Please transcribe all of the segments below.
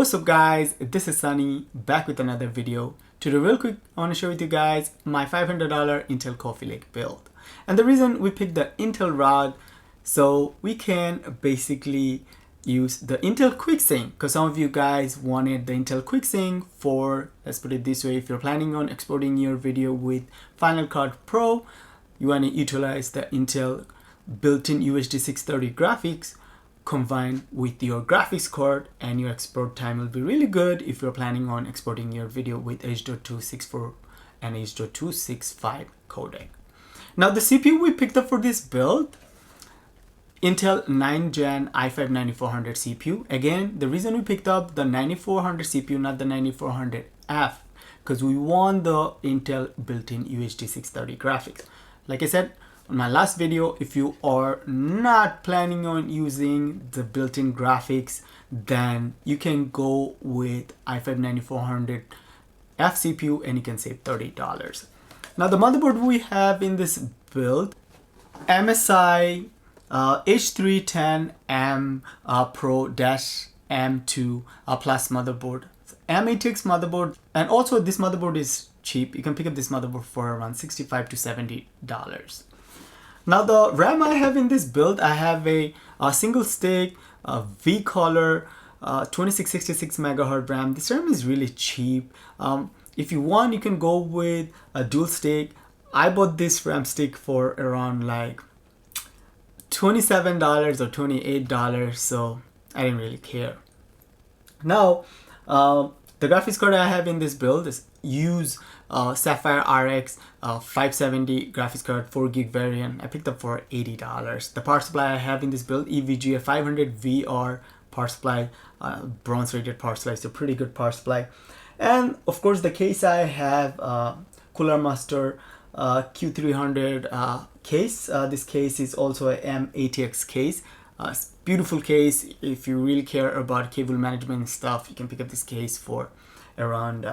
What's up guys, this is Sunny back with another video. Today real quick I want to share with you guys my $500 Intel Coffee Lake build. And the reason we picked the Intel rod so we can basically use the Intel QuickSync, because some of you guys wanted the Intel QuickSync for, let's put it this way, if you're planning on exporting your video with Final Cut Pro, you want to utilize the Intel built-in UHD 630 graphics combined with your graphics card, and your export time will be really good if you're planning on exporting your video with H.264 and H.265 codec. Now the CPU we picked up for this build, Intel 9th Gen i5 9400 CPU. Again, the reason we picked up the 9400 CPU, not the 9400F, because we want the Intel built-in UHD 630 graphics. Like I said on my last video, if you are not planning on using the built-in graphics, then you can go with i5 9400F CPU and you can save $30. Now the motherboard we have in this build, MSI H310M Pro-M2 plus motherboard, M8X motherboard, and also this motherboard is cheap. You can pick up this motherboard for around $65 to $70. Now the RAM I have in this build, I have a single stick V-Color 2666 MHz RAM. This RAM is really cheap. If you want, you can go with a dual stick. I bought this RAM stick for around like $27 or $28, so I didn't really care. Now the graphics card I have in this build is use Sapphire RX 570 graphics card, 4 gig variant. I picked up for $80. The power supply I have in this build, EVGA 500 VR power supply, bronze rated power supply, so pretty good power supply. And of course the case I have, Cooler Master Q300 case. This case is also a M80X case. Beautiful case. If you really care about cable management and stuff, you can pick up this case for around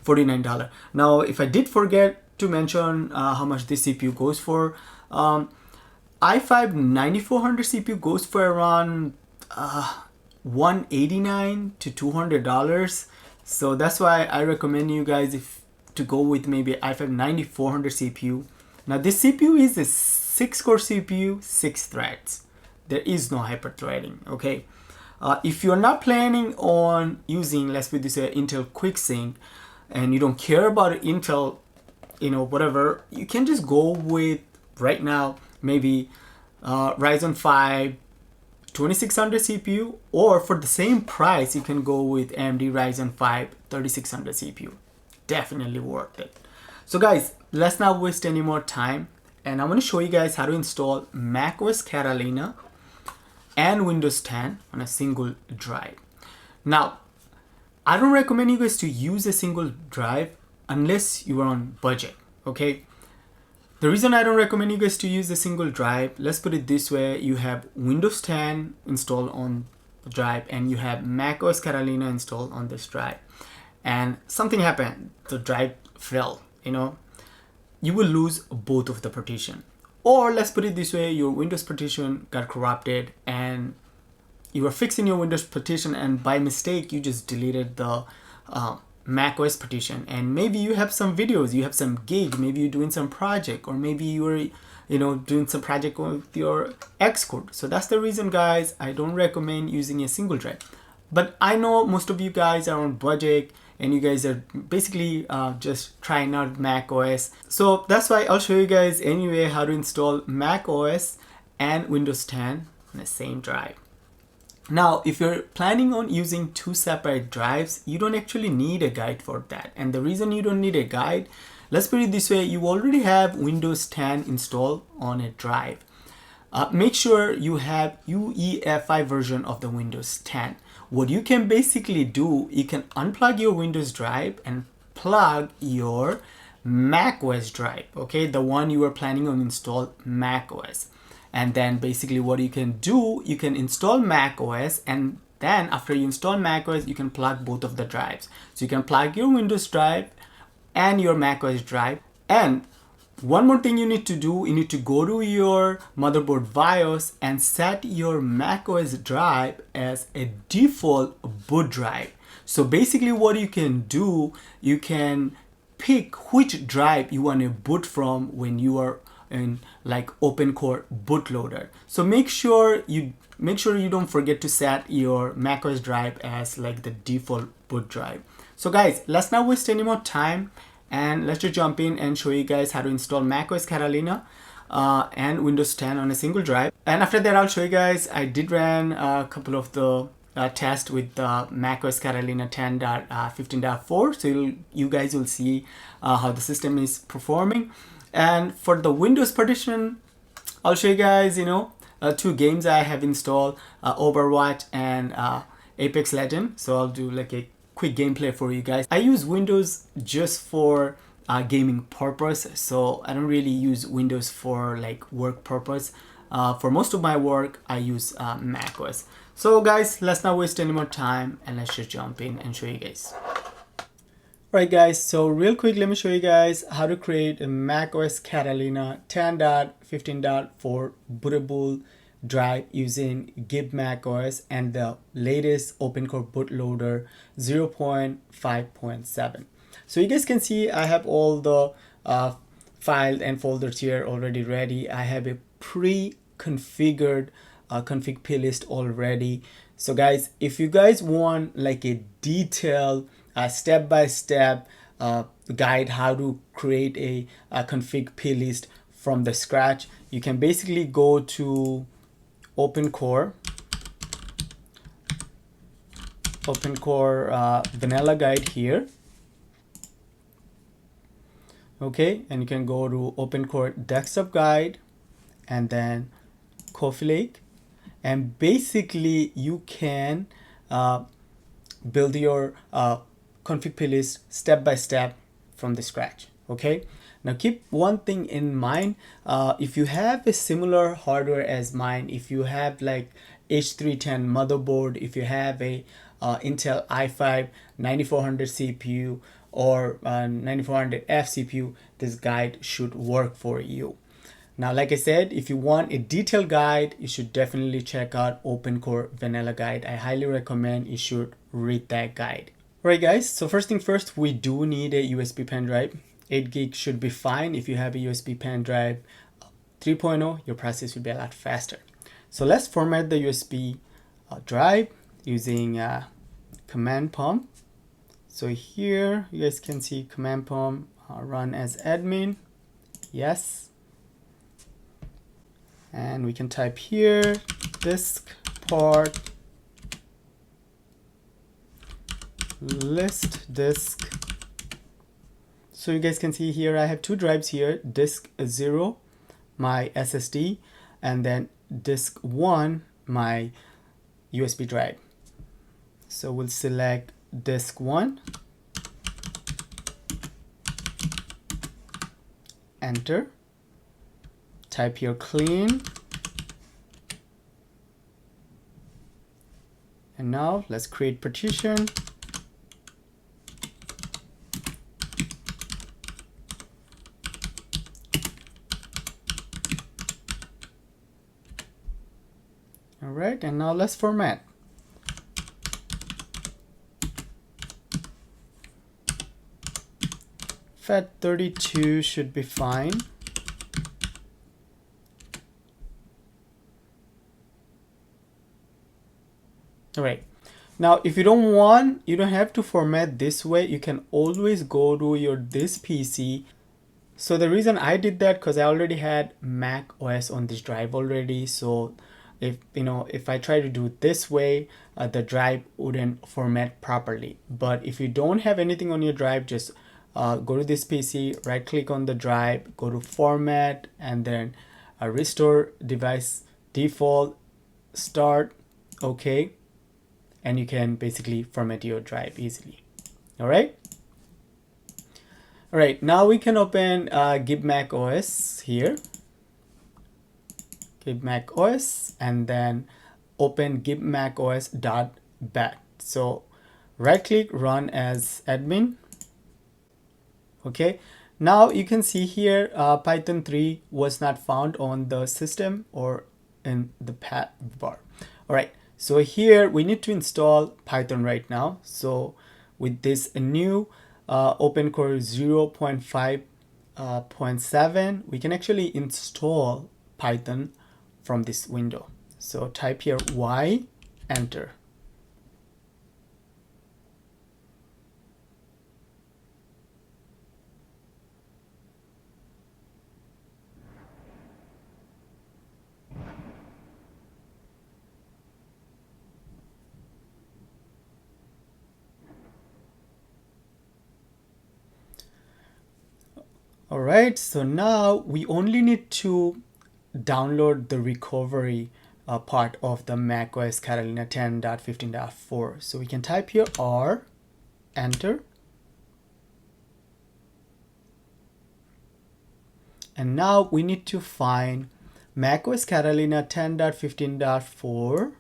$49. Now if I did forget to mention how much this CPU goes for, i5 9400 CPU goes for around $189 to $200. So that's why I recommend you guys to go with maybe i5 9400 CPU. Now this CPU is a 6-core CPU, 6 threads. There is no hyper-threading, okay? If you're not planning on using, let's put this Intel QuickSync, and you don't care about Intel, whatever, you can just go with, right now, maybe Ryzen 5 2600 CPU, or for the same price, you can go with AMD Ryzen 5 3600 CPU. Definitely worth it. So guys, let's not waste any more time, and I'm going to show you guys how to install macOS Catalina and Windows 10 on a single drive. Now, I don't recommend you guys to use a single drive unless you are on budget, okay? The reason I don't recommend you guys to use a single drive, let's put it this way, you have Windows 10 installed on the drive and you have macOS Catalina installed on this drive, and something happened, the drive fell, you will lose both of the partition. Or let's put it this way, your Windows partition got corrupted and you were fixing your Windows partition and by mistake you just deleted the macOS partition, and maybe you have some videos, you have some gig, maybe you're doing some project, or maybe you were doing some project with your xcode. So that's the reason guys, I don't recommend using a single drive. But I know most of you guys are on budget and you guys are basically just trying out macOS. So that's why I'll show you guys anyway how to install macOS and Windows 10 on the same drive. Now, if you're planning on using 2 separate drives, you don't actually need a guide for that. And the reason you don't need a guide, let's put it this way, you already have Windows 10 installed on a drive. Make sure you have uefi version of the Windows 10. What you can basically do, you can unplug your Windows drive and plug your macOS drive, okay? The one you are planning on install macOS. And then basically what you can do, you can install macOS, and then after you install macOS, you can plug both of the drives. So you can plug your Windows drive and your macOS drive. And one more thing you need to do, you need to go to your motherboard BIOS and set your macOS drive as a default boot drive. So basically what you can do, you can pick which drive you want to boot from when you are in like Opencore bootloader. So make sure you don't forget to set your macOS drive as like the default boot drive. So guys, let's not waste any more time and let's just jump in and show you guys how to install macOS Catalina and Windows 10 on a single drive. And after that, I'll show you guys, I did run a couple of the tests with macOS Catalina 10.15.4. So you guys will see how the system is performing. And for the Windows partition, I'll show you guys, two games I have installed, Overwatch and Apex Legends. So I'll do like a quick gameplay for you guys. I use Windows just for gaming purpose, so I don't really use Windows for like work purpose. For most of my work, I use macOS. So guys, let's not waste any more time and let's just jump in and show you guys. Alright guys, so real quick, let me show you guys how to create a macOS Catalina 10.15.4 bootable drive using gib/macOS and the latest Opencore bootloader 0.5.7. So you guys can see I have all the files and folders here already ready. I have a pre-configured config playlist already. So guys, if you guys want like a detailed step-by-step guide how to create a config playlist from the scratch, you can basically go to Opencore vanilla guide here. Okay, and you can go to Opencore desktop guide and then Coffee Lake, and basically you can build your config playlist step by step from the scratch. Okay, now keep one thing in mind. If you have a similar hardware as mine, if you have like H310 motherboard, if you have a Intel i5 9400 CPU or 9400F CPU, this guide should work for you. Now, like I said, if you want a detailed guide, you should definitely check out Opencore Vanilla Guide. I highly recommend you should read that guide. Alright guys, so first thing first, we do need a USB pen drive. 8 gig should be fine. If you have a USB pen drive 3.0, your process will be a lot faster. So let's format the USB drive using command prompt. So here you guys can see command prompt run as admin. Yes. And we can type here disk part list disk. So you guys can see here I have two drives here, disk 0 my SSD and then disk 1 my USB drive. So we'll select disk 1, enter, type here clean, and now let's create partition. All right, and now let's format. FAT32 should be fine. All right, now if you don't have to format this way, you can always go to your this PC. So the reason I did that because I already had Mac OS on this drive already. So if I try to do it this way, the drive wouldn't format properly. But if you don't have anything on your drive, just go to this PC, right click on the drive, go to format, and then restore device default, start, okay, and you can basically format your drive easily. All right, now we can open gib/macOS here, gib/macOS, and then open gib/macOS.bat. So right click, run as admin. Okay, now you can see here Python 3 was not found on the system or in the path bar. All right, So here we need to install Python right now. So with this new Opencore 0.5.7, we can actually install Python from this window. So type here Y, enter. All right, so now we only need to download the recovery part of the macOS Catalina 10.15.4. So we can type here R, enter. And now we need to find macOS Catalina 10.15.4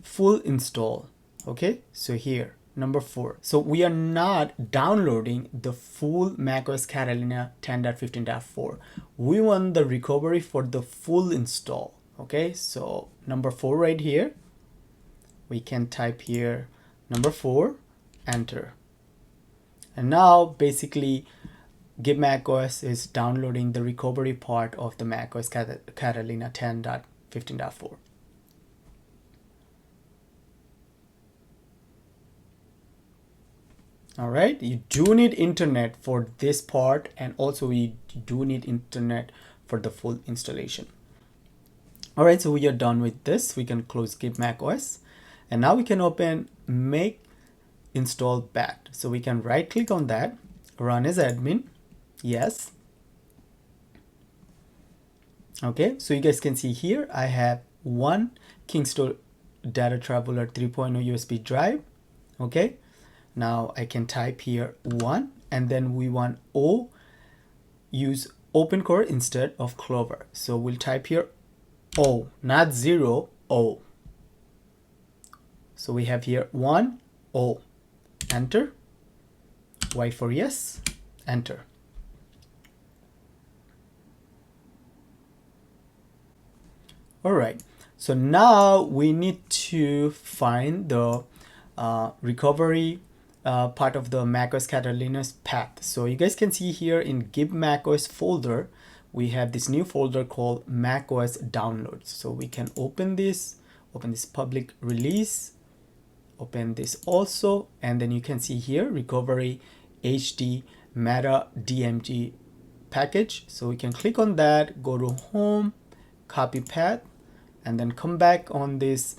full install. Okay, so here, number 4. So we are not downloading the full macOS Catalina 10.15.4. We want the recovery for the full install. Okay, so number 4 right here. We can type here number 4, enter. And now basically macOS is downloading the recovery part of the macOS Catalina 10.15.4. All right, you do need internet for this part, and also we do need internet for the full installation. All right, so we are done with this. We can close macOS, and now we can open make install bat. So we can right click on that, run as admin, yes. Okay, so you guys can see here I have one Kingston Data Traveler 3.0 USB drive. Okay, now I can type here 1, and then we want O, use Opencore instead of Clover. So we'll type here O, not 0, O. So we have here 1, O, enter. Y for yes, enter. All right, so now we need to find the recovery part of the macOS Catalina's path. So you guys can see here in macOS folder, we have this new folder called macOS downloads. So we can open this public release, open this also, and then you can see here recovery HD meta DMG package. So we can click on that, go to home, copy path, and then come back on this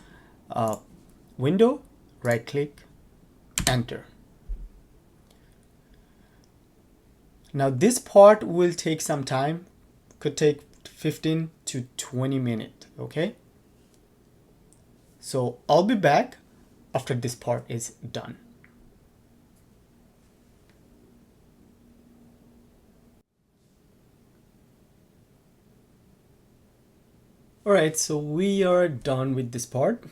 window, right click, enter. Now this part will take some time, could take 15 to 20 minutes, okay? So I'll be back after this part is done. All right, so we are done with this part.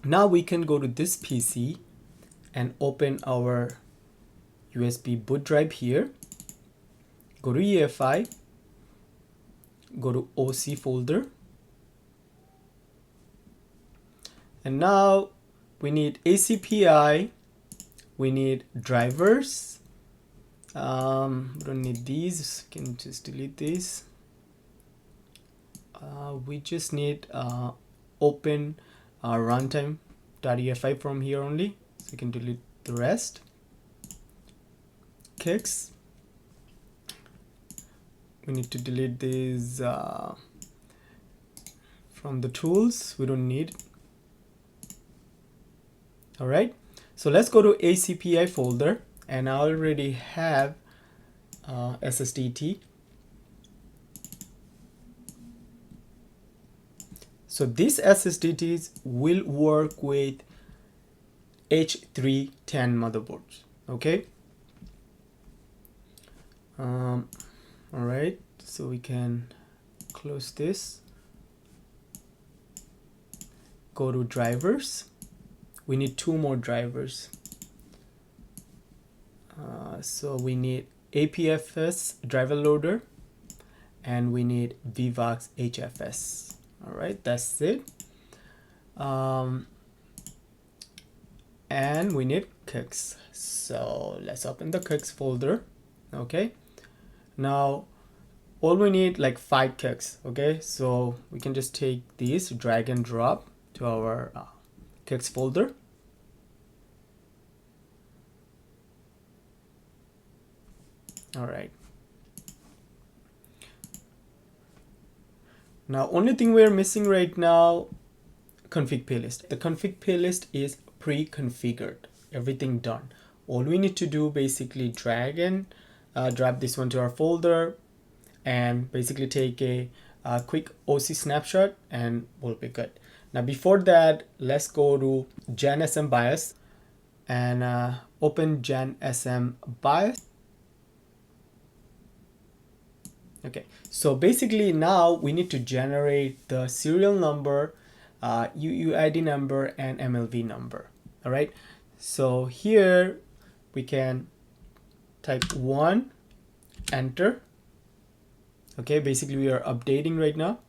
Now we can go to this PC and open our USB boot drive here. Go to uefi, go to OC folder. And now we need ACPI, we need drivers. We don't need these, we can just delete these. We just need open runtime.uefi from here only, so you can delete the rest. Kicks, we need to delete these from the tools, we don't need. All right, so let's go to ACPI folder, and I already have SSDT. So these SSDTs will work with H310 motherboards, okay? All right, so we can close this. Go to drivers. We need 2 more drivers. So we need APFS driver loader, and we need VVOX HFS. All right, that's it. And we need cooks. So let's open the cooks folder. Okay, now all we need like 5 cooks. Okay, so we can just take these, drag and drop to our cooks folder. All right, now only thing we're missing right now, config playlist. The config playlist is pre-configured, everything done. All we need to do basically drag and drop this one to our folder and basically take a quick OC snapshot and we'll be good. Now before that, let's go to GenSM BIOS and open GenSM BIOS. Okay, so basically now we need to generate the serial number, UUID number, and MLV number. All right, so here we can type 1, enter. Okay, basically we are updating right now,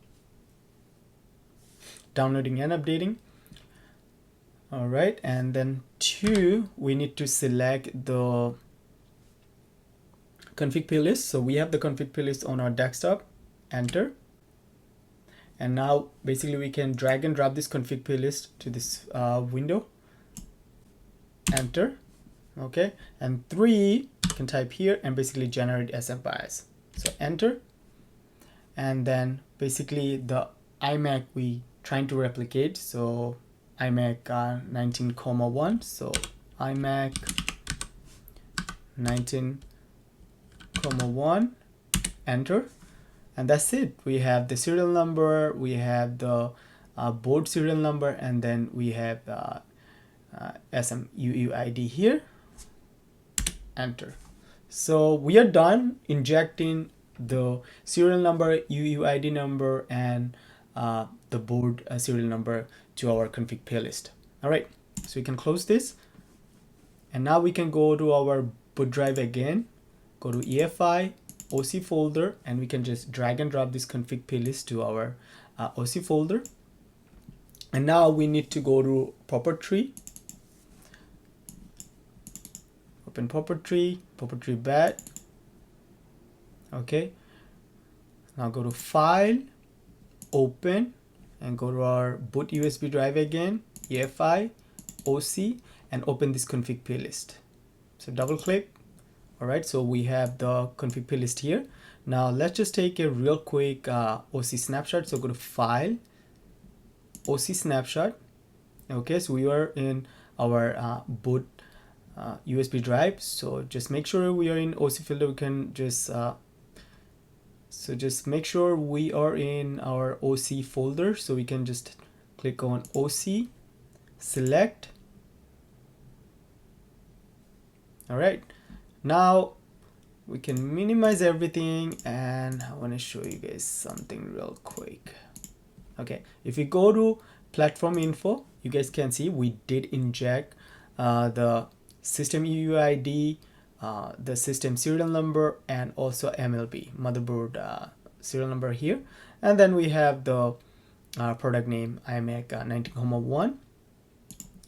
downloading and updating. All right, and then 2, we need to select the config playlist. So we have the config playlist on our desktop, enter. And now basically we can drag and drop this config playlist to this window, enter. Okay, and 3, you can type here and basically generate SM BIOS. So enter. And then basically the iMac we trying to replicate, so iMac 19,1, so iMac 19,1, enter. And that's it. We have the serial number, we have the board serial number, and then we have SMUUID here, enter. So we are done injecting the serial number, UUID number, and the board serial number to our config playlist. All right, so we can close this, and now we can go to our boot drive again, go to EFI, OC folder, and we can just drag and drop this config playlist to our OC folder. And now we need to go to property, open property bat. Okay, now go to file, open, and go to our boot USB drive again, EFI, OC, and open this config playlist. So double click. All right, so we have the config playlist here. Now let's just take a real quick OC snapshot. So go to file, OC snapshot. Okay, so we are in our boot USB drive. So just make sure we are in OC folder. We can just so just make sure we are in our OC folder. So we can just click on OC, select. All right. Now we can minimize everything, and I want to show you guys something real quick. Okay, if you go to platform info, you guys can see we did inject the system UUID, the system serial number, and also MLB, motherboard serial number here. And then we have the product name, iMac 19,1.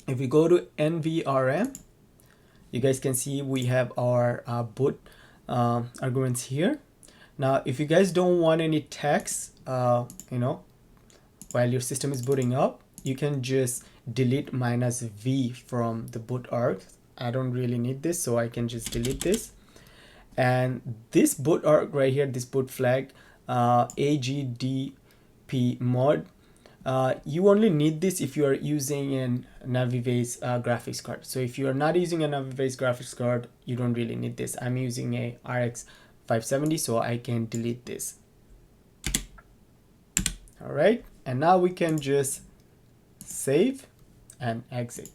If we go to NVRM, you guys can see we have our boot arguments here. Now, if you guys don't want any text, while your system is booting up, you can just delete -v from the boot arg. I don't really need this, so I can just delete this. And this boot arg right here, this boot flag, AGDP mod, you only need this if you are using a Navivace graphics card. So if you are not using a Navivace graphics card, you don't really need this. I'm using a RX 570, so I can delete this. All right, and now we can just save and exit.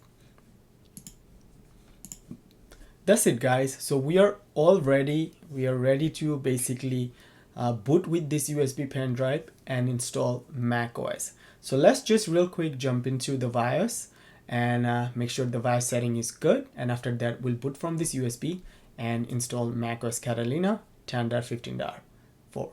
That's it, guys. So we are all ready. We are ready to basically boot with this USB pen drive and install macOS. So let's just real quick jump into the BIOS and make sure the BIOS setting is good. And after that, we'll boot from this USB and install macOS Catalina 10.15.4.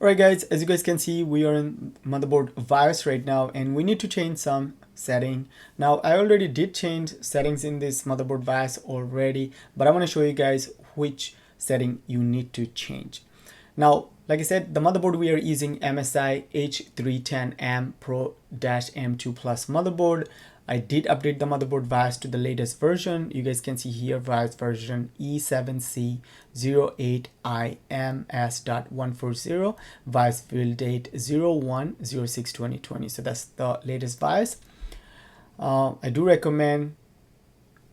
Alright guys, as you guys can see, we are in motherboard BIOS right now and we need to change some setting. Now I already did change settings in this motherboard BIOS already, but I want to show you guys which setting you need to change. Now, like I said, the motherboard we are using MSI H310M Pro-M2 Plus motherboard. I did update the motherboard BIOS to the latest version. You guys can see here BIOS version E7C08IMS.140, BIOS build date 01/06/2020. So that's the latest BIOS. I do recommend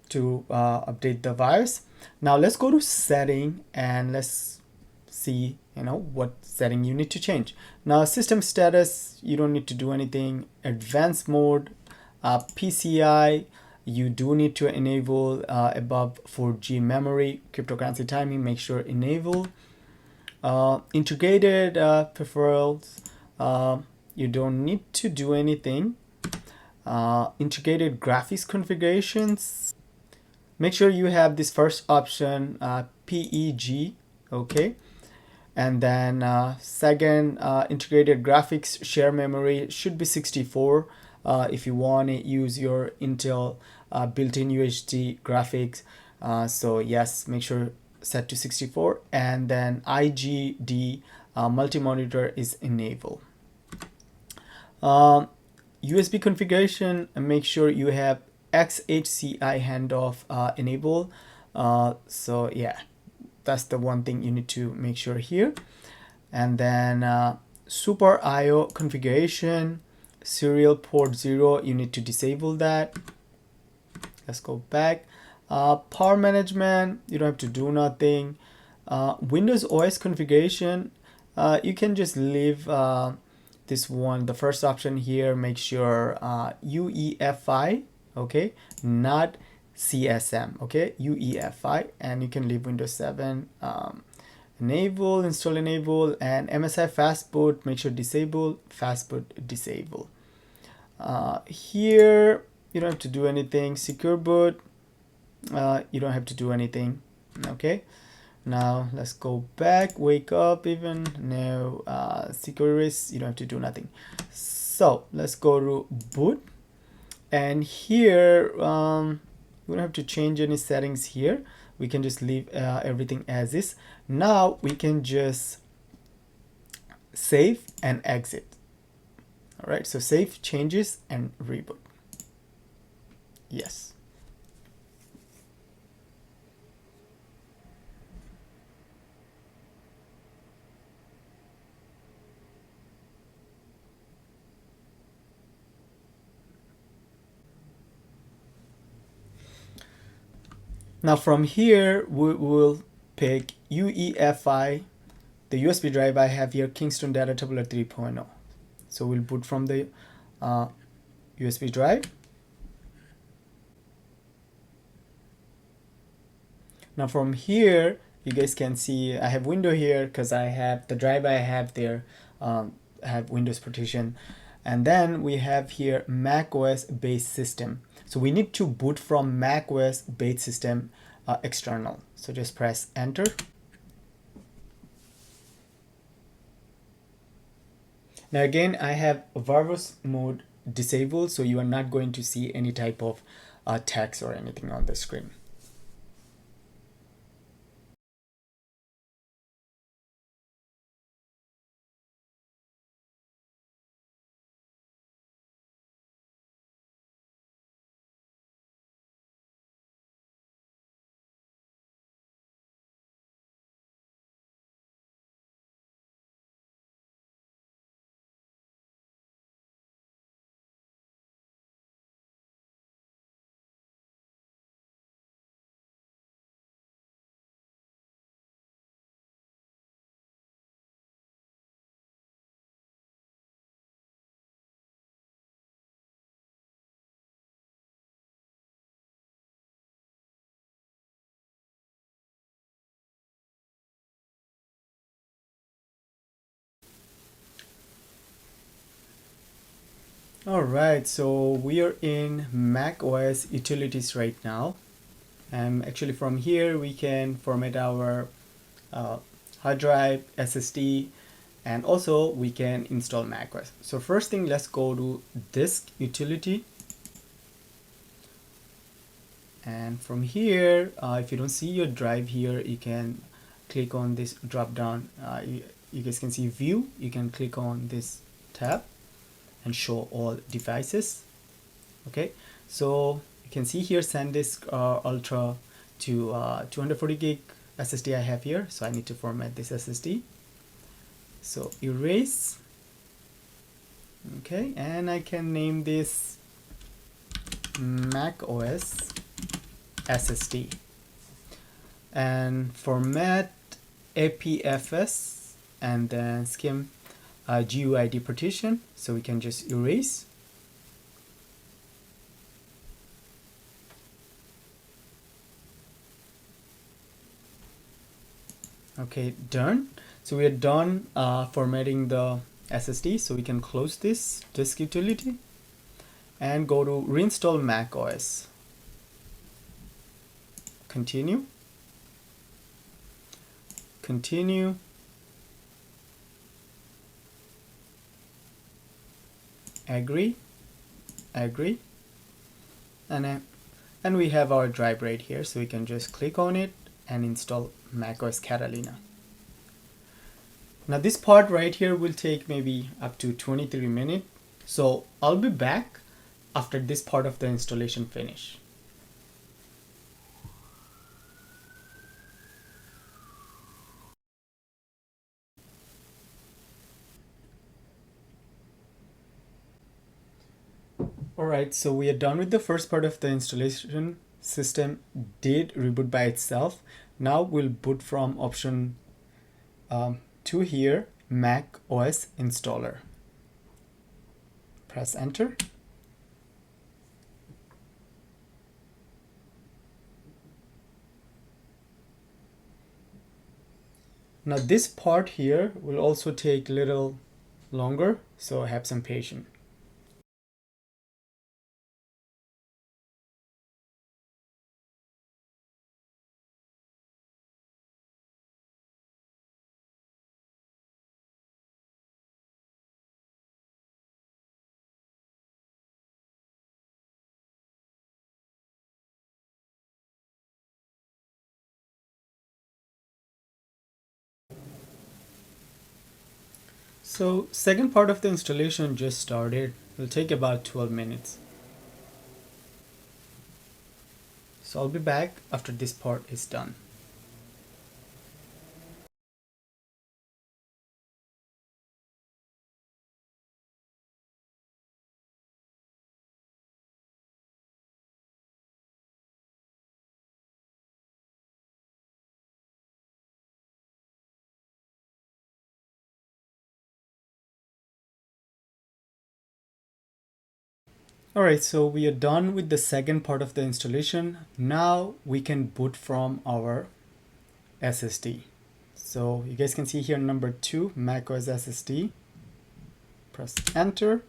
to update the BIOS. Now let's go to setting and let's see what setting you need to change. Now system status, you don't need to do anything. Advanced mode, PCI, you do need to enable above 4G memory. Cryptocurrency timing, make sure enable. Integrated peripherals, you don't need to do anything. Integrated graphics configurations, make sure you have this first option, PEG, okay. And then second, integrated graphics share memory should be 64 if you want to use your Intel built-in UHD graphics. So yes, make sure set to 64. And then IGD multi-monitor is enabled. USB configuration, make sure you have XHCI handoff enabled. So yeah, that's the one thing you need to make sure here. And then Super IO configuration, serial port 0, you need to disable that. Let's go back. Power management, you don't have to do nothing. Windows OS configuration, you can just leave this one, the first option here. Make sure uefi, okay, not CSM, okay, uefi, and you can leave Windows 7 enable, install enable, and MSI fastboot, make sure disable, fastboot disable. Here you don't have to do anything. Secure boot, you don't have to do anything, okay. Now let's go back, wake up, even no securities, you don't have to do nothing. So let's go to boot, and here we don't have to change any settings here. We can just leave everything as is. Now we can just save and exit. All right, so save changes and reboot. Yes. Now from here, we will pick UEFI, the USB drive I have here, Kingston Data Tubular 3.0. So we'll boot from the USB drive. Now from here, you guys can see I have window here because I have the drive I have there, have Windows partition. And then we have here macOS base system. So we need to boot from macOS base system external. So just press enter. Now again, I have verbose mode disabled, so you are not going to see any type of text or anything on the screen. Alright, so we are in Mac OS utilities right now. Actually from here we can format our hard drive, SSD, and also we can install macOS. So first thing, let's go to disk utility, and from here if you don't see your drive here, you can click on this drop down. You guys can see view, you can click on this tab and show all devices. Okay, so you can see here SanDisk Ultra to 240 gig SSD I have here, so I need to format this SSD. So erase. Okay, and I can name this macOS SSD and format APFS and then skim GUID partition, so we can just erase. Okay, done. So we are done formatting the SSD, so we can close this disk utility and go to reinstall macOS. Continue. Continue. Agree. Agree. And we have our drive right here, so we can just click on it and install macOS Catalina. Now this part right here will take maybe up to 23 minutes. So I'll be back after this part of the installation finish. Alright, so we are done with the first part of the installation. System did reboot by itself. Now we'll boot from option 2 here, Mac OS installer. Press enter. Now this part here will also take a little longer, so have some patience. So second part of the installation just started. It'll take about 12 minutes. So I'll be back after this part is done. Alright, so we are done with the second part of the installation. Now we can boot from our SSD. So you guys can see here number 2, macOS SSD. Press enter.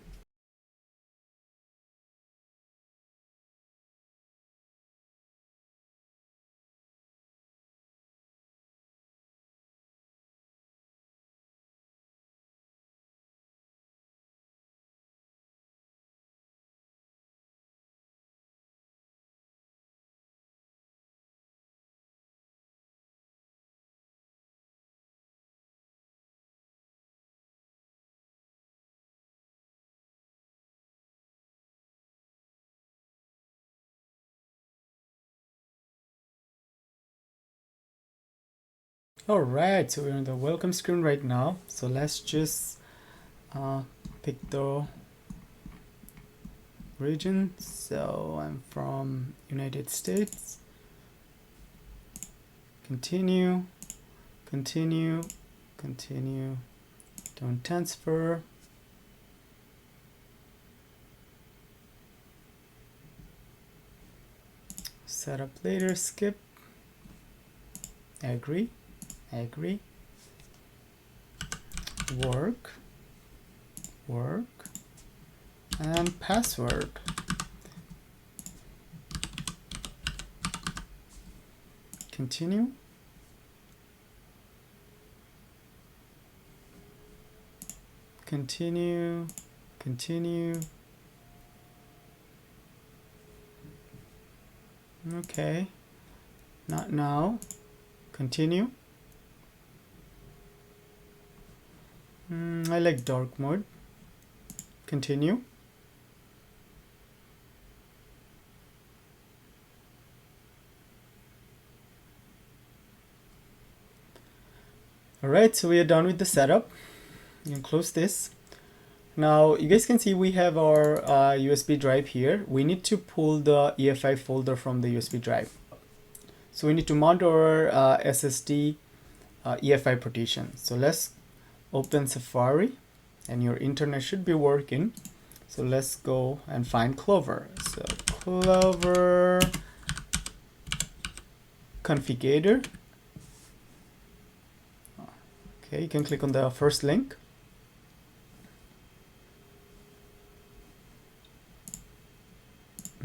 Alright, so we're on the welcome screen right now. So let's just pick the region. So I'm from United States. Continue, continue, continue. Don't transfer. Set up later, skip. Agree. Agree. Work, and password. Continue. continue, continue. Okay, not now. Continue. I like dark mode. Continue. Alright, so we are done with the setup. You can close this. Now you guys can see we have our USB drive here. We need to pull the uefi folder from the USB drive. So we need to mount our SSD uefi partition. So let's open Sapphire and your internet should be working. So let's go and find Clover. So Clover configurator. Okay, you can click on the first link.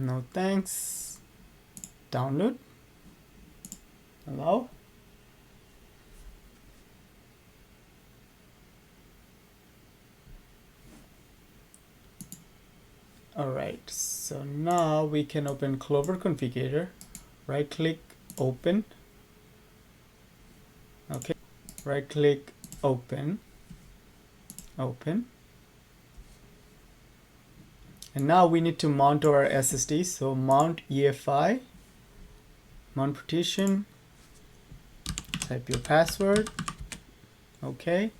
No thanks. Download. Allow. Alright, so now we can open Clover configurator. Right click, open. Okay, right click, open. Open. And now we need to mount our SSD. So mount uefi, mount partition, type your password. Okay,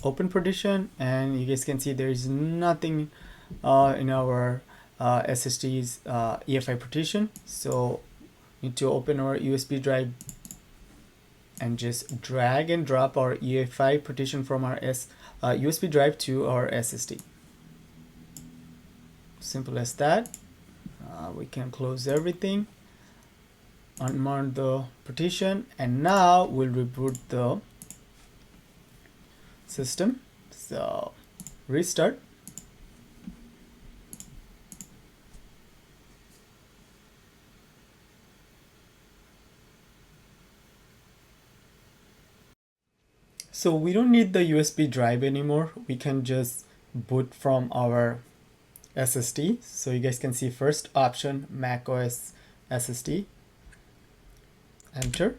open partition, and you guys can see there is nothing in our SSD's uefi partition. So need to open our USB drive and just drag and drop our uefi partition from our USB drive to our SSD. Simple as that. We can close everything, unmount the partition, and now we'll reboot the system. So restart. So we don't need the USB drive anymore. We can just boot from our SSD. So you guys can see first option, macOS SSD. Enter.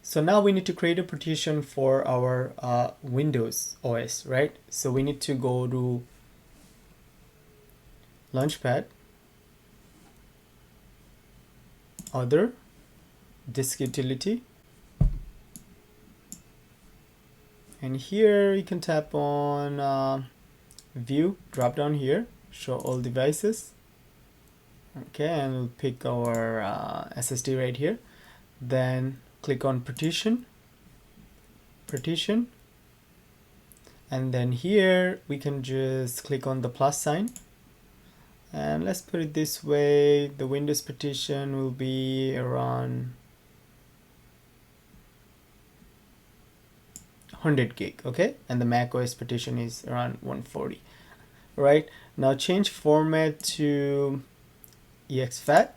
So now we need to create a partition for our Windows OS, right? So we need to go to Launchpad, Other, Disk Utility, and here you can tap on View, drop down here, show all devices. Okay, and we'll pick our SSD right here. Then click on partition, and then here we can just click on the plus sign, and let's put it this way, the Windows partition will be around 100 gig, okay, and the Mac OS partition is around 140. Right, now change format to exfat,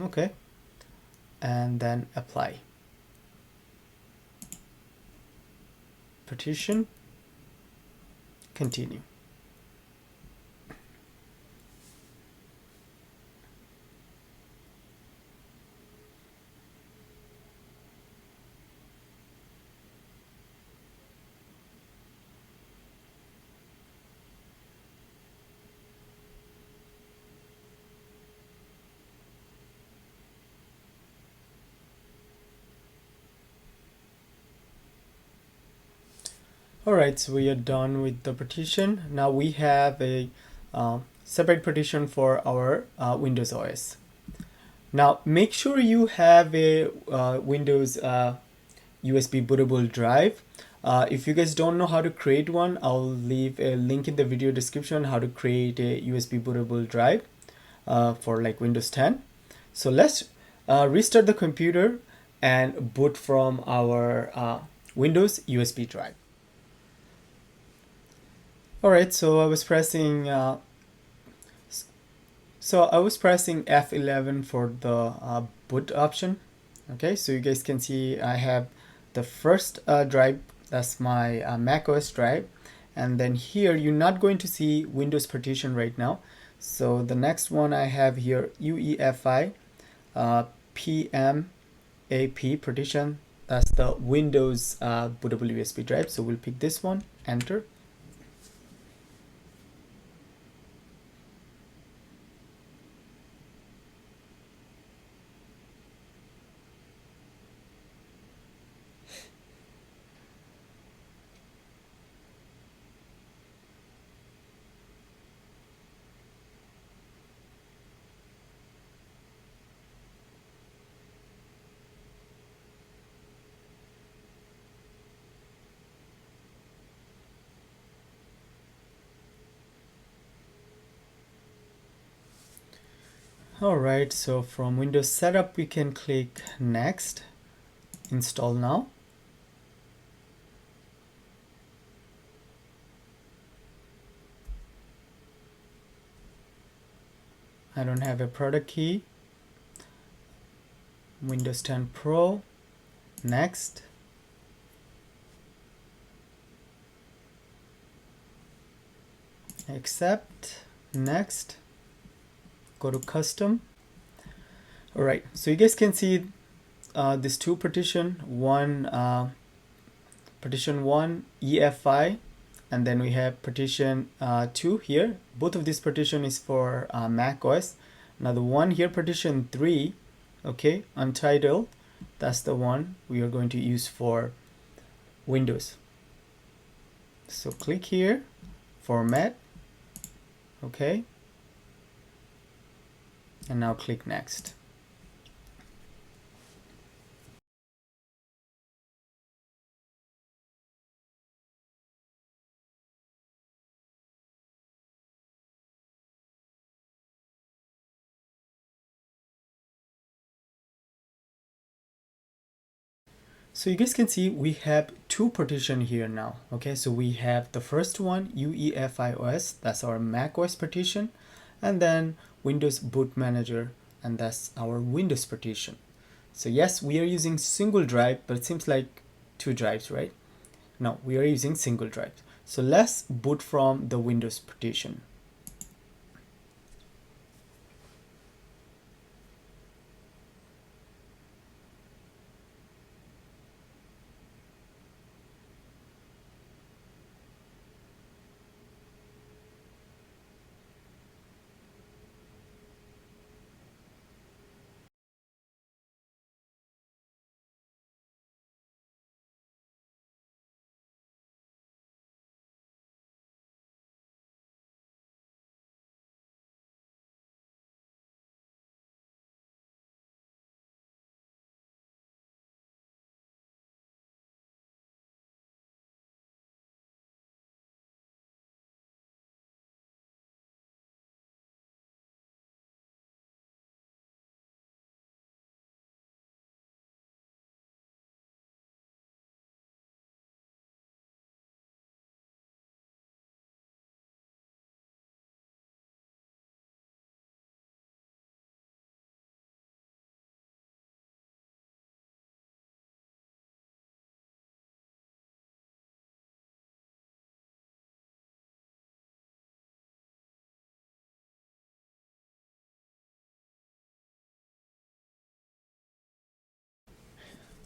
okay, and then apply. Partition, continue. Alright, so we are done with the partition. Now we have a separate partition for our Windows OS. Now make sure you have a Windows USB bootable drive. If you guys don't know how to create one, I'll leave a link in the video description how to create a USB bootable drive for like Windows 10. So let's restart the computer and boot from our Windows USB drive. Alright, so I was pressing F11 for the boot option. Okay, so you guys can see I have the first drive, that's my macOS drive, and then here you're not going to see Windows partition right now. So the next one I have here, uefi PMAP partition, that's the Windows bootable USB drive. So we'll pick this one, enter. Alright, so from Windows Setup we can click Next, Install Now. I don't have a product key. Windows 10 Pro, Next. Accept, Next. Go to Custom. Alright, so you guys can see these two partition, partition 1 EFI, and then we have partition 2 here. Both of these partition is for Mac OS. Now the one here, partition 3, okay, Untitled, that's the one we are going to use for Windows. So click here, Format, okay, and now click Next. So you guys can see we have two partition here now. Okay, so we have the first one, uefi, that's our Mac OS partition, and then Windows Boot Manager, and that's our Windows partition. So yes, we are using single drive, but it seems like two drives, right? No, we are using single drive. So let's boot from the Windows partition.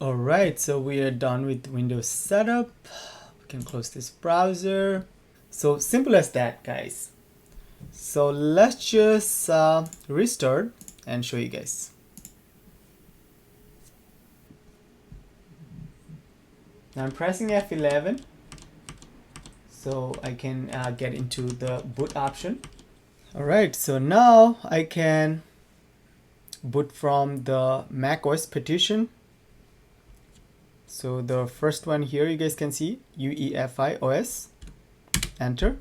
Alright, so we are done with Windows setup. We can close this browser. So simple as that, guys. So let's just restart and show you guys. Now I'm pressing F11 so I can get into the boot option. Alright, so now I can boot from the Mac OS partition. So the first one here, you guys can see uefi OS, enter.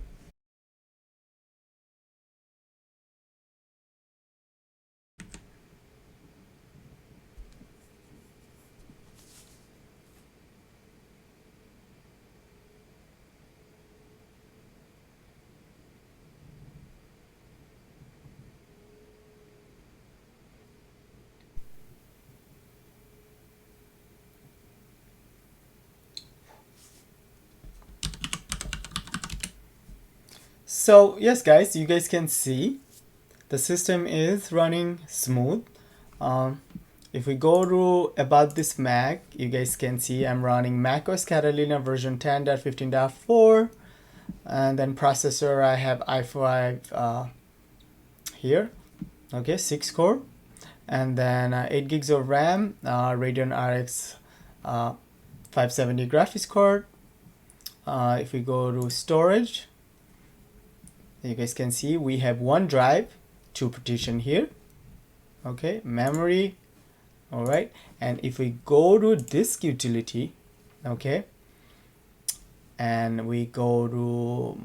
So yes guys, you guys can see the system is running smooth. If we go to about this Mac, you guys can see I'm running macOS Catalina version 10.15.4, and then processor I have i5 here, okay, 6 core, and then 8 gigs of RAM, Radeon RX 570 graphics card. If we go to storage, you guys can see we have one drive, two partition here, okay, memory, all right. And if we go to disk utility, okay, and we go to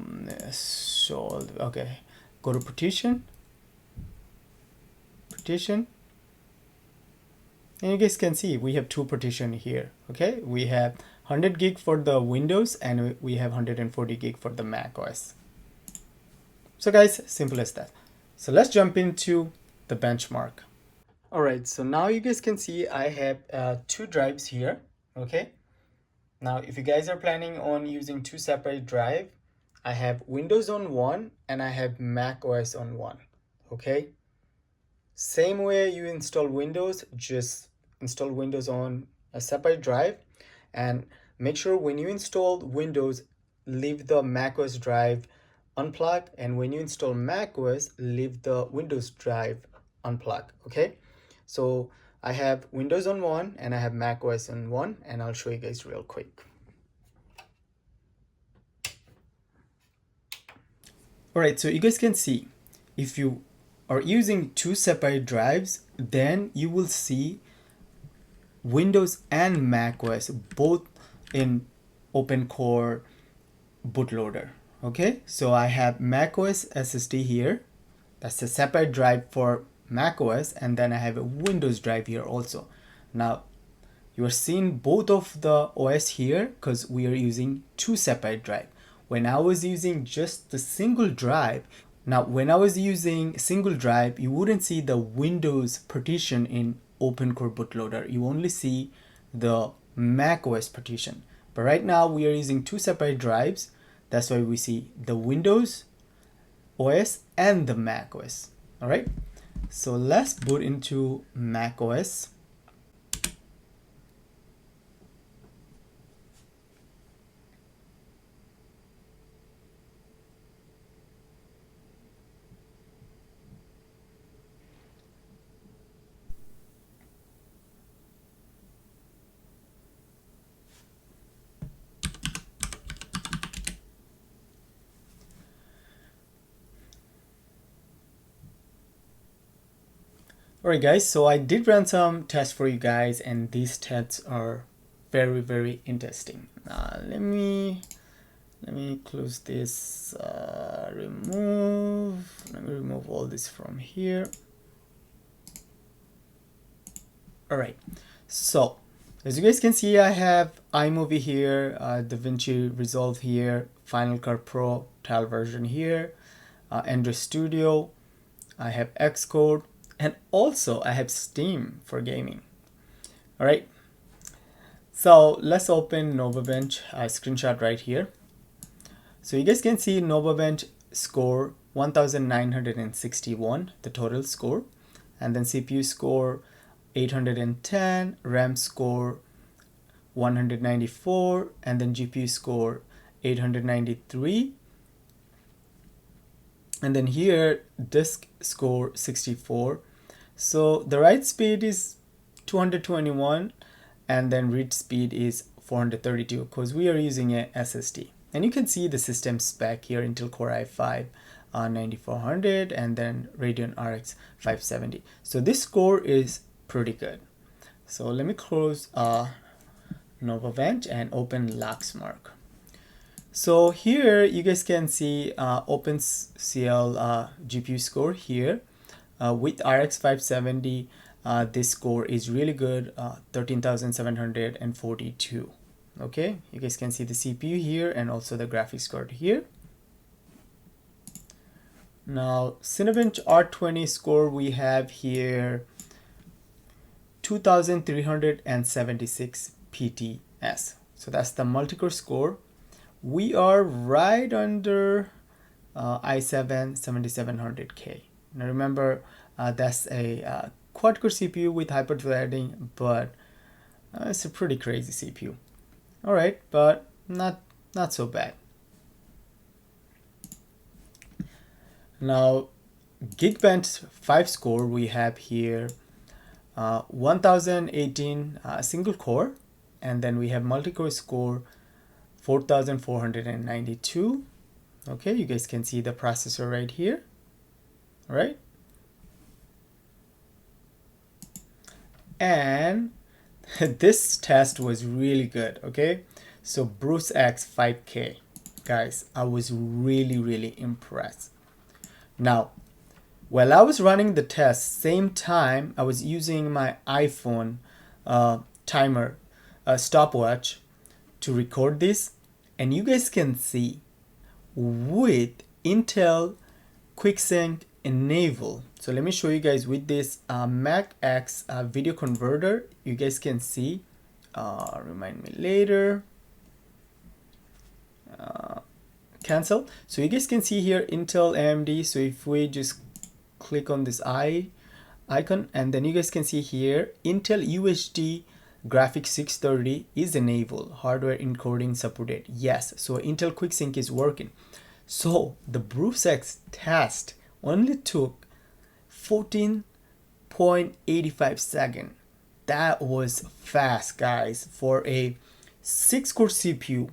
go to partition, and you guys can see we have two partition here, okay. We have 100 gig for the Windows and we have 140 gig for the Mac OS. So guys, simple as that. So let's jump into the benchmark. All right, so now you guys can see I have two drives here, okay. Now if you guys are planning on using two separate drive, I have Windows on one and I have Mac OS on one, okay. Same way you install Windows, just install Windows on a separate drive, and make sure when you install Windows, leave the Mac OS drive unplug, and when you install Mac OS, leave the Windows drive unplug, okay. So I have Windows on one and I have Mac OS on one, and I'll show you guys real quick. All right, so you guys can see if you are using two separate drives, then you will see Windows and Mac OS both in Opencore bootloader. Okay, so I have Mac OS SSD here. That's a separate drive for Mac OS, and then I have a Windows drive here also. Now you are seeing both of the OS here because we are using two separate drive. When I was using just the single drive, when I was using single drive, you wouldn't see the Windows partition in Opencore bootloader. You only see the Mac OS partition. But right now we are using two separate drives. That's why we see the Windows OS and the Mac OS. All right, so let's boot into Mac OS. Alright guys, so I did run some tests for you guys, and these tests are very interesting. Let me close this, let me remove all this from here. Alright, so as you guys can see, I have iMovie here, DaVinci Resolve here, Final Cut Pro trial version here, Android Studio, I have Xcode, and also I have Steam for gaming. All right, so let's open NovaBench screenshot right here. So you guys can see NovaBench score 1961, the total score, and then CPU score 810, RAM score 194, and then GPU score 893. And then here disk score 64. So the write speed is 221, and then read speed is 432 because we are using a SSD. And you can see the system spec here: Intel Core i5 9400, and then Radeon RX 570. So this score is pretty good. So let me close NovaVent and open Luxmark. So here you guys can see OpenCL GPU score here with RX 570. This score is really good, 13,742. Okay, you guys can see the CPU here and also the graphics card here. Now Cinebench R20 score we have here 2,376 PTS. So that's the multi-core score. We are right under i7 7700K. Now remember, that's a quad-core CPU with hyper-threading, but it's a pretty crazy CPU. All right, but not so bad. Now, Geekbench 5 score we have here 1018 single core, and then we have multi-core score 4492. Okay, you guys can see the processor right here. All right, and this test was really good. Okay, so Bruce X 5K, guys, I was really impressed. Now, while I was running the test, same time I was using my iPhone timer stopwatch to record this, and you guys can see with Intel QuickSync enable. So let me show you guys with this Mac X video converter. You guys can see, remind me later, cancel. So you guys can see here Intel AMD. So if we just click on this icon, and then you guys can see here Intel UHD graphics 630 is enabled, hardware encoding supported. Yes, so Intel QuickSync is working. So the Bruce X test only took 14.85 seconds. That was fast, guys, for a 6-core CPU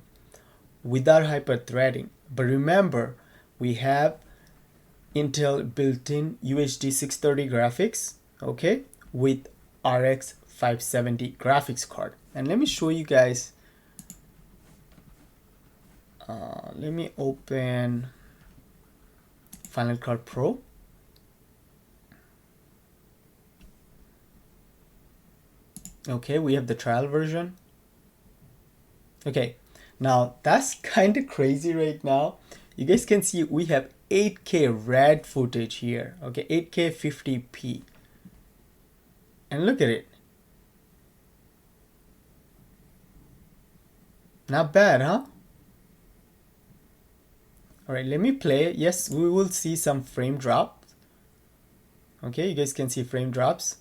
without hyper-threading. But remember, we have Intel built-in UHD 630 graphics, okay, with RX 570 graphics card. And let me show you guys. Let me open Final Cut Pro. Okay, we have the trial version. Okay, now that's kind of crazy right now. You guys can see we have 8K red footage here. Okay, 8K 50p. And look at it. Not bad, huh? All right, let me play. Yes, we will see some frame drops. Okay, you guys can see frame drops.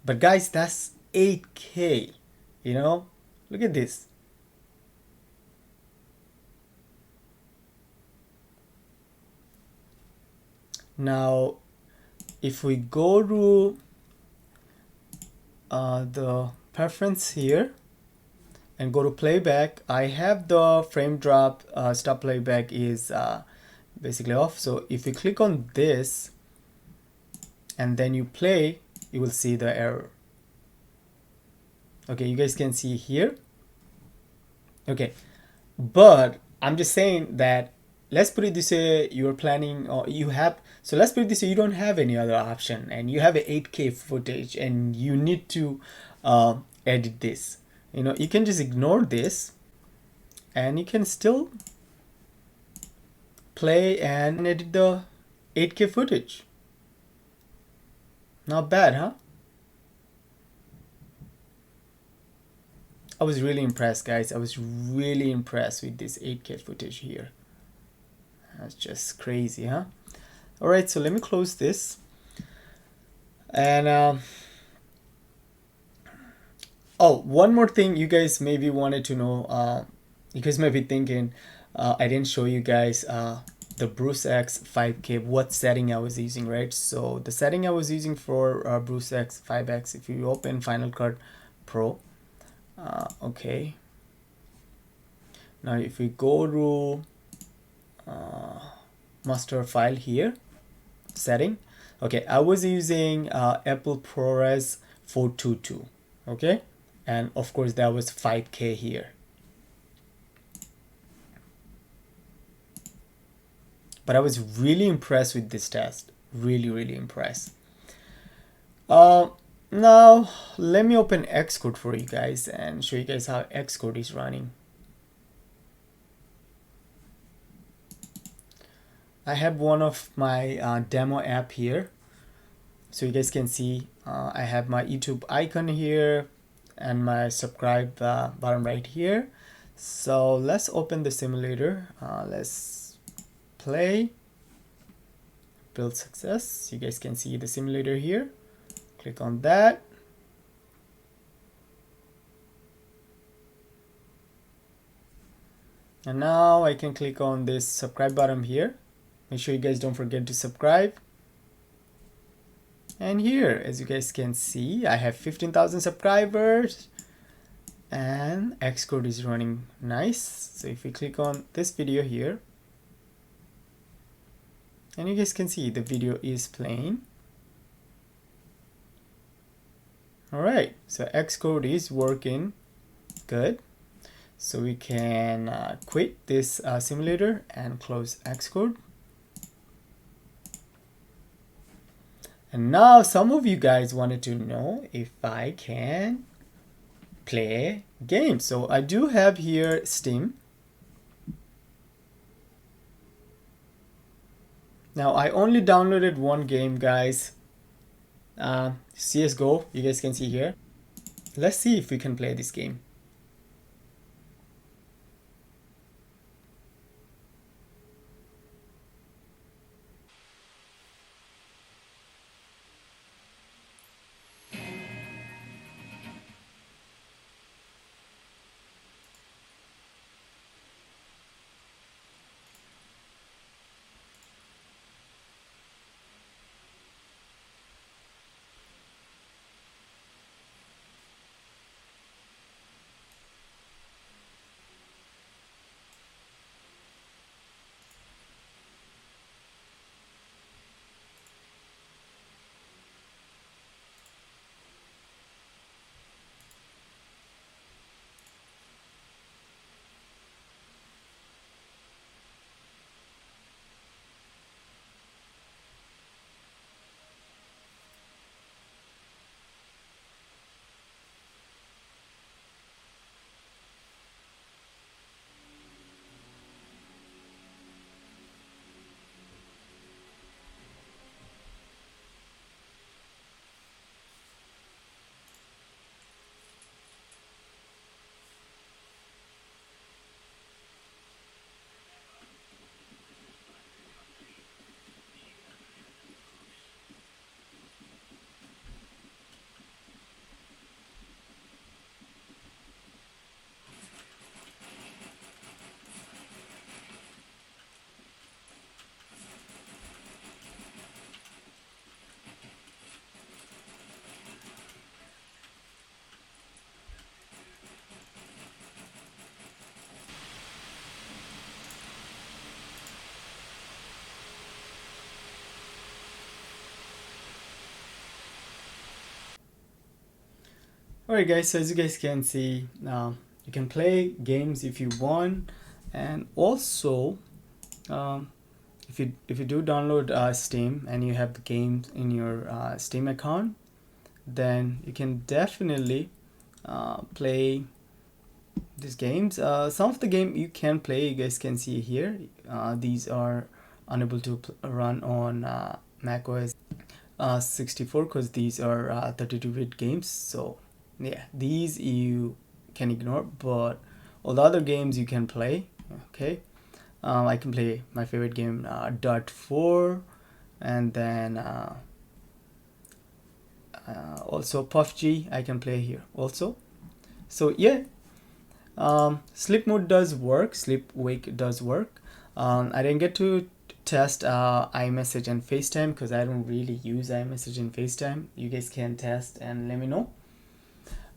But guys, that's 8K, you know? Look at this. Now, if we go to the preference here and go to playback, I have the frame drop stop playback is basically off. So if you click on this and then you play, you will see the error. Okay, you guys can see here. Okay, but I'm just saying that, let's put it this way, you're planning, or you have, so let's put it this way, you don't have any other option and you have a 8K footage and you need to edit this. You know, you can just ignore this and you can still play and edit the 8K footage. Not bad, huh? I was really impressed, guys. I was really impressed with this 8K footage here. That's just crazy, huh? All right, so let me close this. And oh, one more thing you guys maybe wanted to know. You guys might be thinking, I didn't show you guys the Bruce X 5K, what setting I was using, right? So the setting I was using for Bruce X 5X, if you open Final Cut Pro, okay. Now if we go to master file here, setting, okay, I was using Apple ProRes 422, okay, and of course that was 5K here. But I was really impressed with this test, really impressed. Now let me open Xcode for you guys and show you guys how Xcode is running. I have one of my demo app here, so you guys can see I have my YouTube icon here and my subscribe button right here. So let's open the simulator. Let's play, build success. You guys can see the simulator here. Click on that. And now I can click on this subscribe button here. Make sure you guys don't forget to subscribe. And here, as you guys can see, I have 15,000 subscribers and Xcode is running nice. So if we click on this video here, and you guys can see the video is playing. All right, so Xcode is working good. So we can quit this simulator and close Xcode. And now some of you guys wanted to know if I can play games. So I do have here Steam. Now I only downloaded one game, guys. CSGO, you guys can see here. Let's see if we can play this game. Alright guys, so as you guys can see, you can play games if you want, and also if you do download Steam and you have the games in your Steam account, then you can definitely play these games. Some of the game you can play, you guys can see here, these are unable to run on macOS 64 because these are 32-bit games. So yeah, these you can ignore, but all the other games you can play. Okay, I can play my favorite game, Dart 4, and then also PUBG I can play here also. So yeah, sleep mode does work, sleep wake does work. I didn't get to test iMessage and FaceTime because I don't really use iMessage and FaceTime. You guys can test and let me know.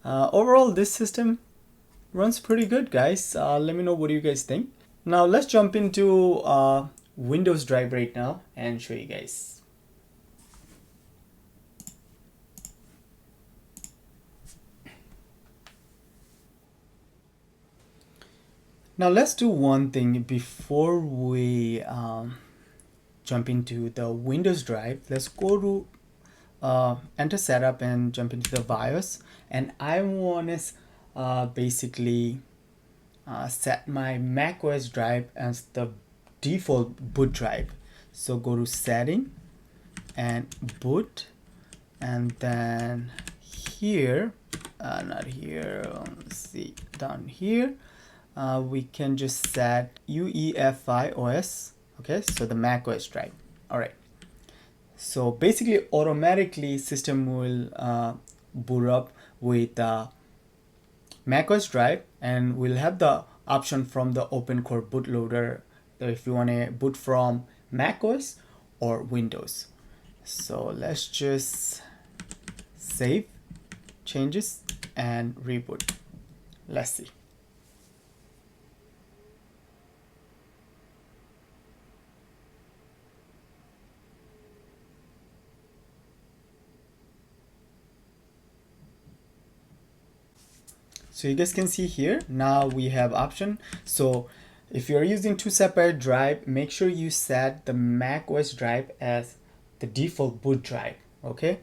Overall, this system runs pretty good, guys. Let me know what you guys think. Now let's jump into Windows Drive right now and show you guys. Now let's do one thing before we jump into the Windows drive. Let's go to enter setup and jump into the BIOS, and I want to basically set my macOS drive as the default boot drive. So go to setting and boot, and then here not here, let's see, down here we can just set uefi OS. Okay, so the macOS drive. All right, so basically automatically system will boot up with macOS drive, and we'll have the option from the Opencore bootloader if you want to boot from macOS or Windows. So let's just save changes and reboot. Let's see. So you guys can see here, now we have option. So if you're using two separate drive, make sure you set the macOS drive as the default boot drive. Okay,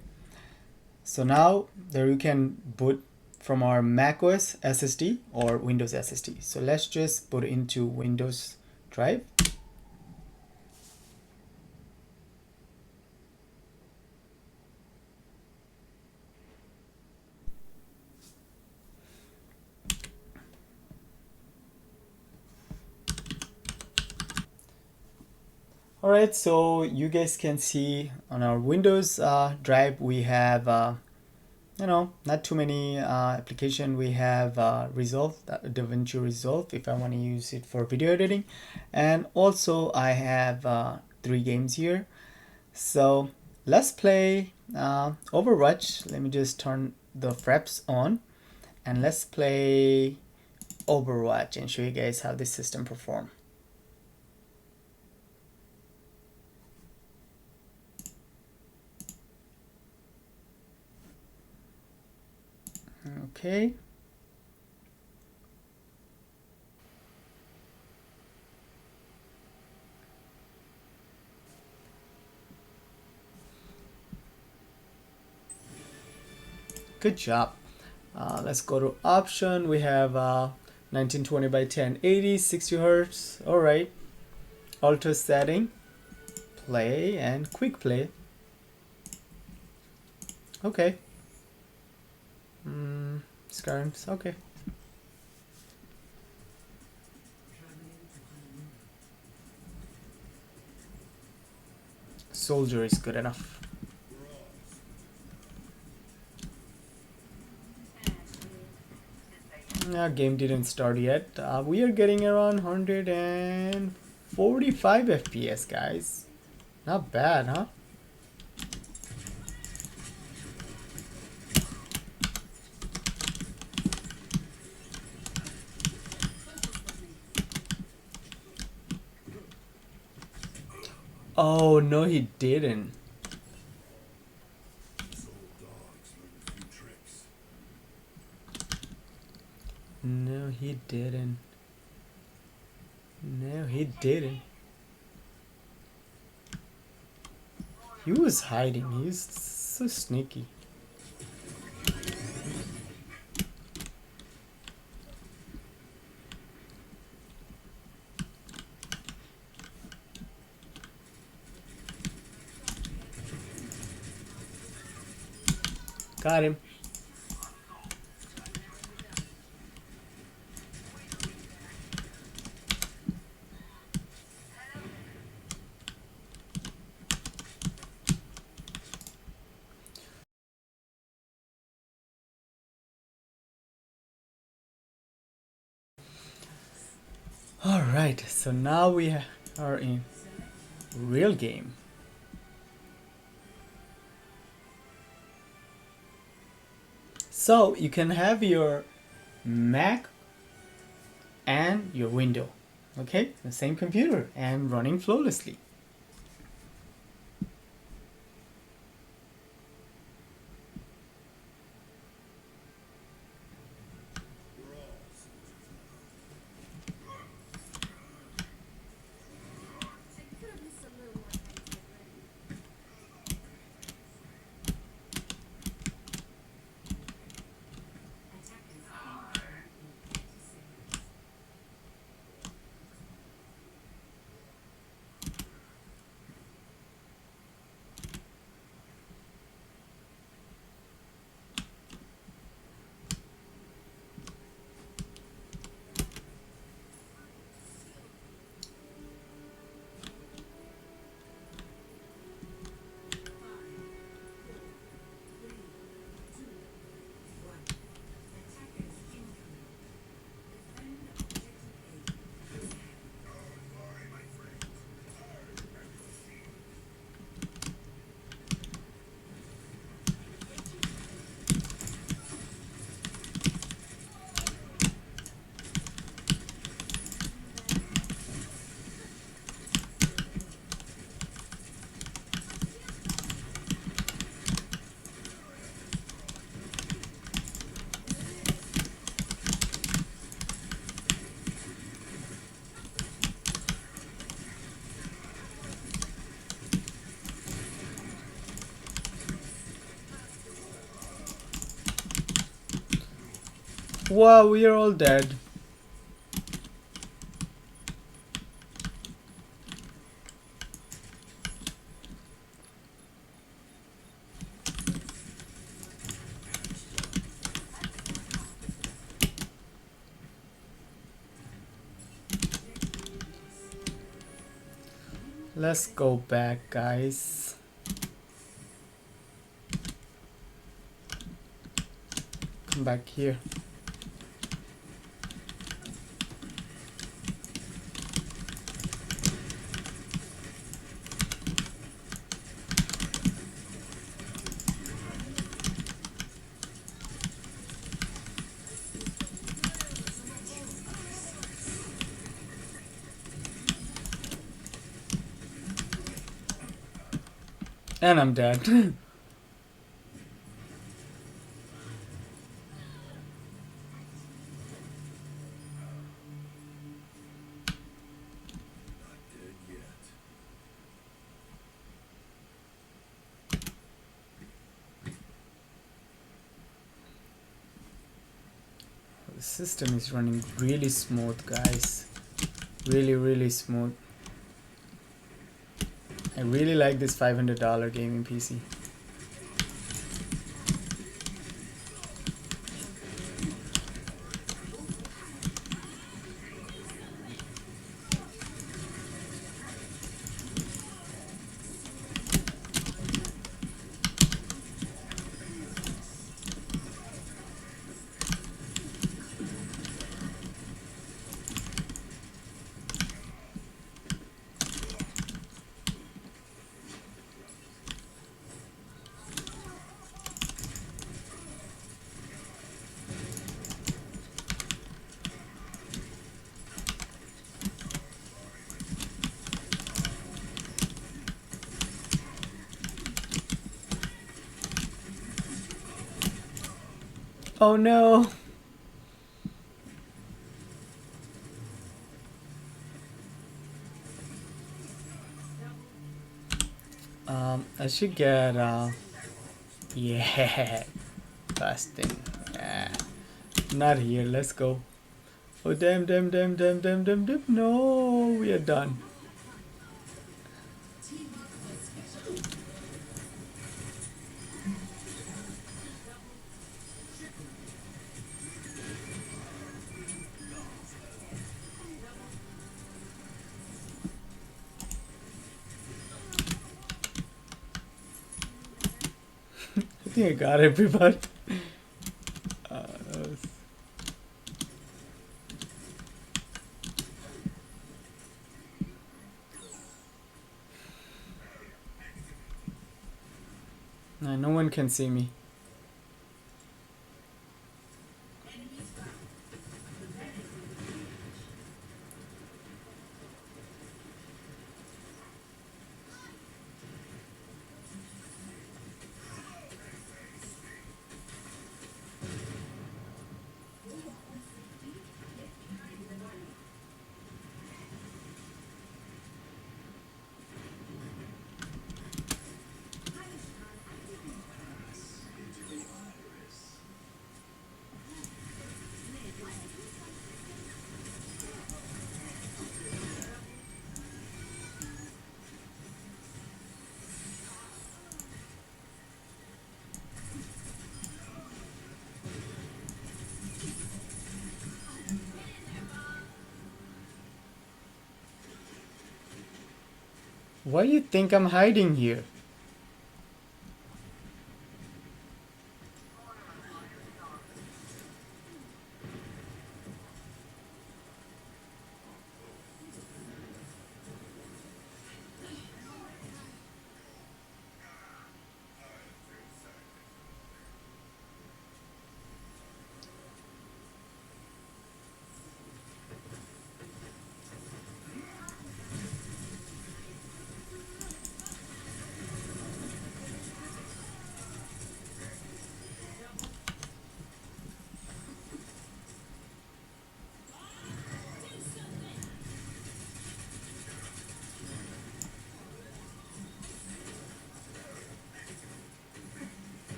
so now there you can boot from our macOS SSD or Windows SSD. So let's just put into Windows drive. All right, so you guys can see on our Windows drive we have not too many application. We have Resolve, DaVinci Resolve if I want to use it for video editing, and also I have 3 games here. So let's play Overwatch. Let me just turn the fraps on and let's play Overwatch and show you guys how this system performs. Okay. Good job. Let's go to option. We have 1920 by 1080, 60 Hertz. All right. Auto setting, play, and quick play. Okay. Skirms. Okay. Soldier is good enough. Game didn't start yet. We are getting around 145 FPS, guys. Not bad, huh? Oh, no, he didn't. No, he didn't. No, he didn't. He was hiding. He's so sneaky. Got him. All right, so now we are in real game. So you can have your Mac and your Windows, okay, the same computer and running flawlessly. Wow, we are all dead. Let's go back, guys. Come back here. And I'm dead. The system is running really smooth, guys. Really smooth. I really like this $500 gaming PC. Oh no! I should get yeah, fasting. Yeah. Not here, let's go. Oh damn. No, we are done. I think I got everybody. No one can see me. Why you think I'm hiding here?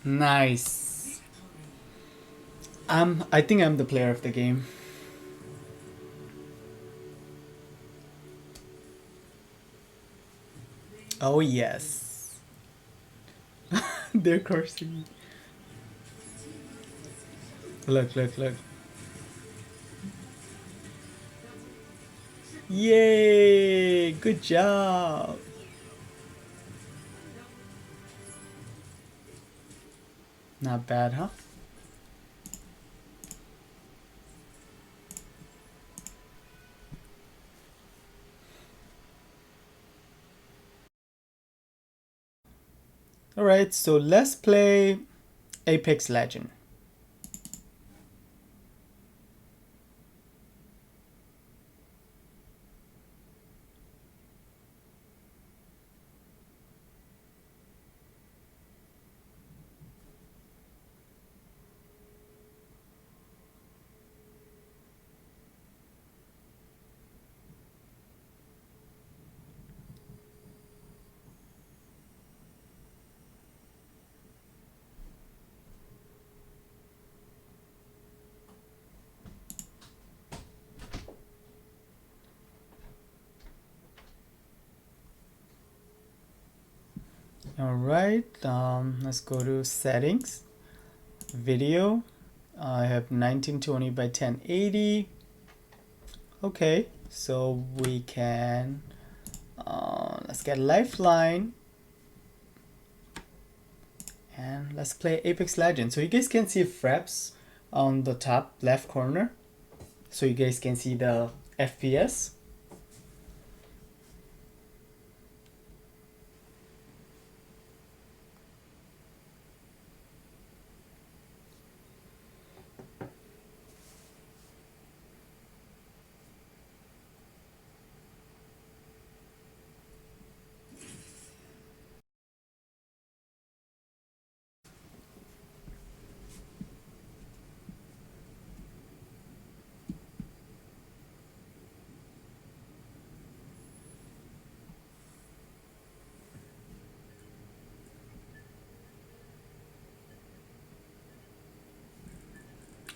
Nice. I think I'm the player of the game. Oh yes. They're cursing me. Look, look, look. Yay! Good job. Not bad, huh? Alright, so let's play Apex Legend. Alright, let's go to settings, video. I have 1920 by 1080. Okay, so we can let's get Lifeline and let's play Apex Legends. So you guys can see fraps on the top left corner, so you guys can see the FPS.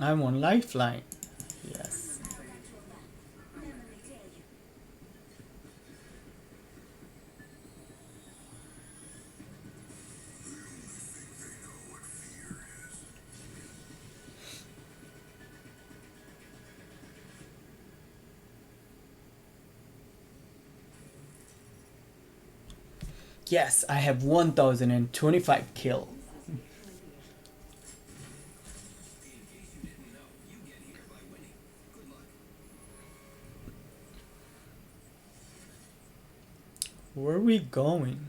I'm on Lifeline. Yes. Yes, I have 1025 kill. Where are we going?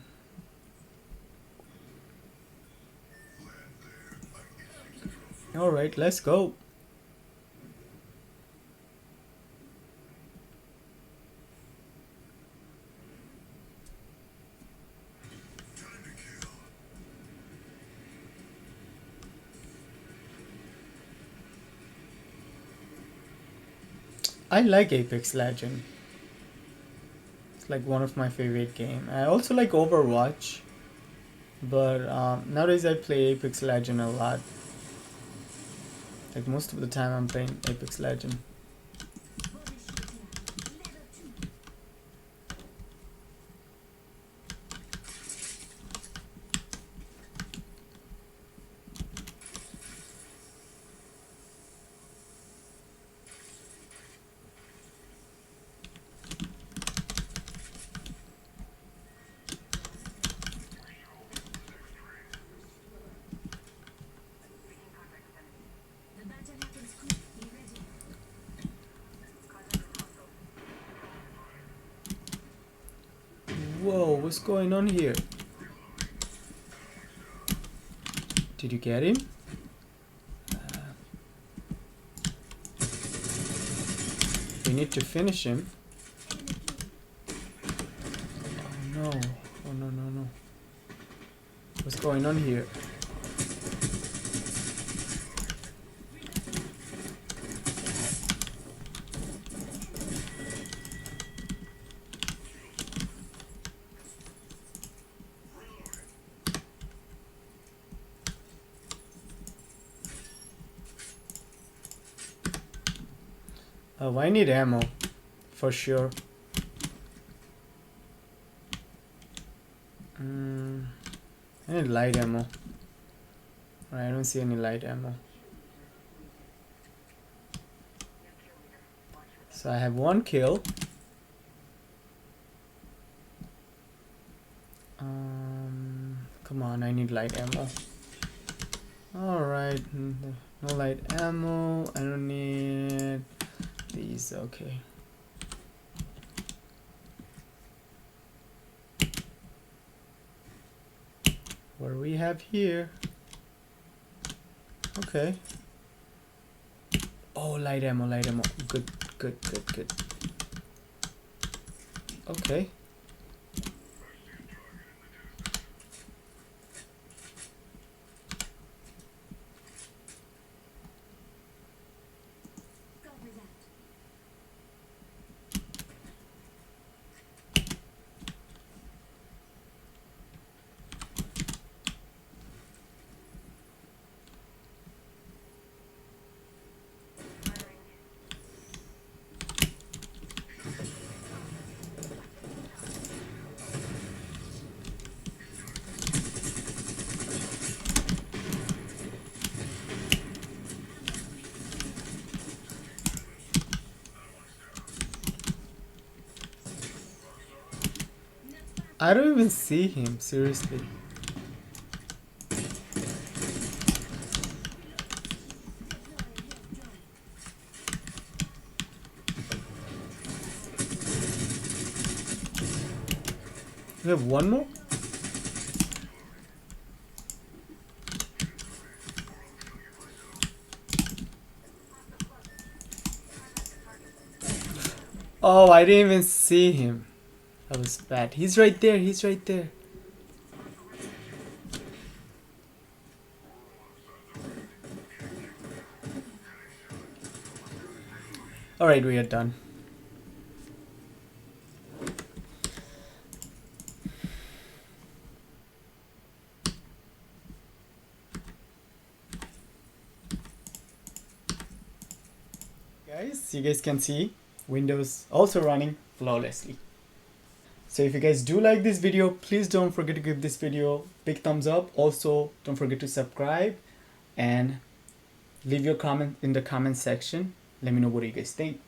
Alright, let's go. I like Apex Legend. like one of my favorite game. I also like Overwatch, but nowadays I play Apex Legend a lot. Like most of the time I'm playing Apex Legend. Whoa, what's going on here? Did you get him? We need to finish him. Oh no. Oh no, no, no. What's going on here? Oh, I need ammo, for sure. I need light ammo. I don't see any light ammo. So I have one kill. Come on, I need light ammo. Alright, no light ammo. I don't need these, okay. What do we have here? Okay. Oh, light ammo, light ammo. Good, good, good, good. Okay. I don't even see him, seriously. We have one more? Oh, I didn't even see him. That was bad. He's right there, he's right there. Alright, we are done. Guys, you guys can see Windows also running flawlessly. So if you guys do like this video, please don't forget to give this video a big thumbs up. Also, don't forget to subscribe and leave your comment in the comment section. Let me know what you guys think.